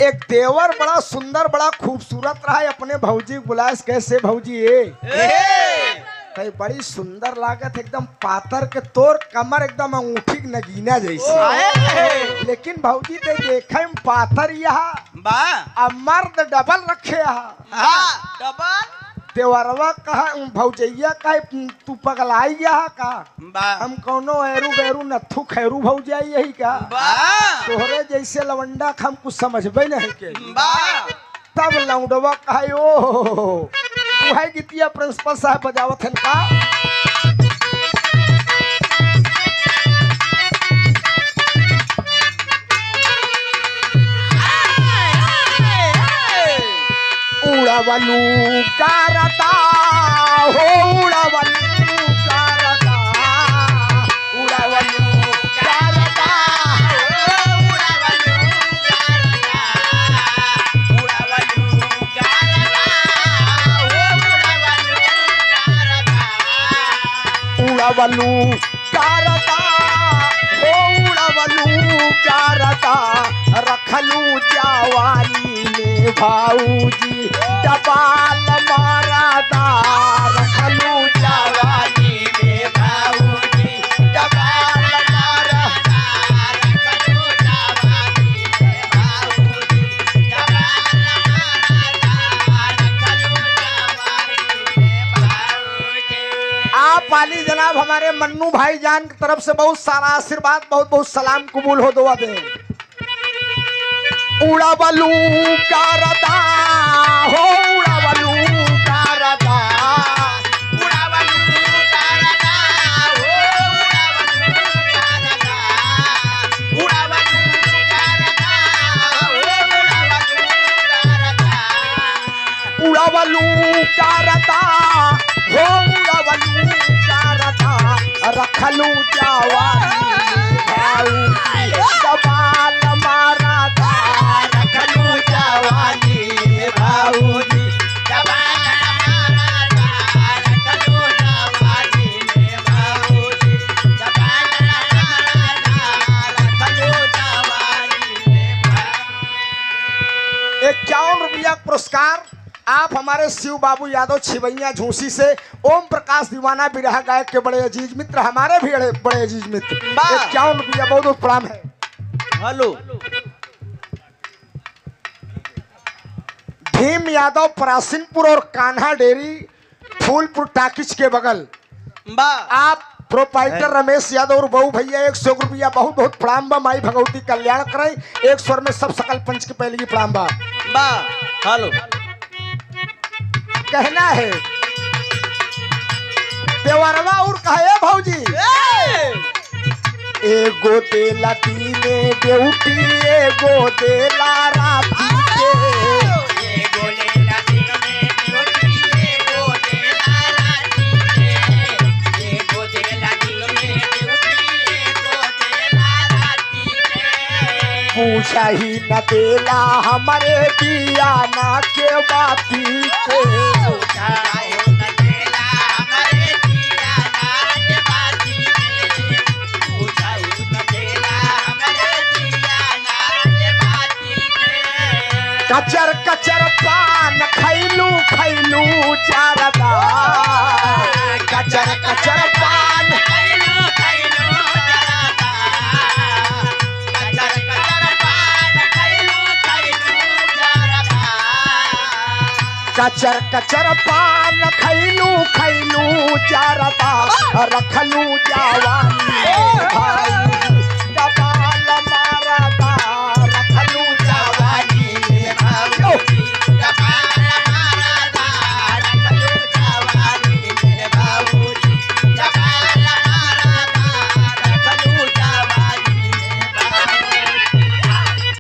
एक देवर बड़ा सुंदर बड़ा खूबसूरत रहा है, अपने भौजी बुलाए कैसे भौजी ये कई बड़ी सुंदर लागत एकदम पातर के तोर कमर एकदम अंगूठी नगीना जैसी। लेकिन भौजी ते देखे पातर यहाँ मर्द डबल रखे यहाँ डबल देवरवा कहा भौजैया कहा तू पगलाई यहाँ का हम कौनो एरू बेरू नथु खैरू भौजाई यही का तोहरे जैसे लवंडा हम कुछ समझबे नहीं के तब लौंडवा कहा ओ तू है गीतिया प्रिंसिपल साहब बजावत हन का उड़ावलू कारता हो उड़ावलू कारता उड़ावलू कारता उड़ावलू कारता हो उड़ावलू कारता रखलू जवानी में भाऊजी डबाल मारादा रखलू जवानी में भाऊजी डबाल मारादा रखलू जवानी में भाऊजी डबाल मारादा रखलू जवानी में भाऊजी। आप वाली जनाब हमारे मन्नू भाई जान की तरफ से बहुत सारा आशीर्वाद बहुत बहुत सलाम कबूल हो दुआ दे। उड़ावलू कारता हो उड़ावलू कारता उड़ावलू कारता हो उड़ावलू कारता उड़ावलू कारता हो उड़ावलू कारता रखलू जवानी भाऊ डबाल मारादा रखलू जवानी भाऊजी डबाल मारादा रखलू जवानी भाऊजी डबाल मारादा रखलू जवानी 51 रुपया पुरस्कार आप हमारे शिव बाबू यादव छिवैया झूसी से ओम प्रकाश दीवाना बिरहा गायक के बड़े अजीज मित्र हमारे भी बड़े अजीज मित्र 51 रुपया बहुत बहुत प्रणाम है। हेलो भीम यादव परासिनपुर और कान्हा डेरी फूलपुर टाकिच के बगल आप प्रोपाइटर रमेश यादव और बहू भैया 100 रुपया बहुत बहुत प्रणाम बा माई भगवती कल्याण करे एक स्वर में सब सकल पंच के पहले की प्रणाम बा। हेलो कहना है देवरवा और कहे भौजी एगो देला दीने ड्यूटी एगो देला राती के एगो देला दीने ड्यूटी एगो देला राती के एगो देला दीने ड्यूटी एगो देला राती के पूछा ही न देला हमारे दिया ना के बाती के पूछा ही न देला हमारे दिया ना के बाती के पूछा ही न देला हमारे दिया ना के बाती के कचर कचर पान खैलू खैलू चारदा कचर कचर पान खैलू खैलू चारदा कचर कचर पान खैलू खैलू चारदा कचर कचर पान खैलू खैलू चारदा रखलू जवानी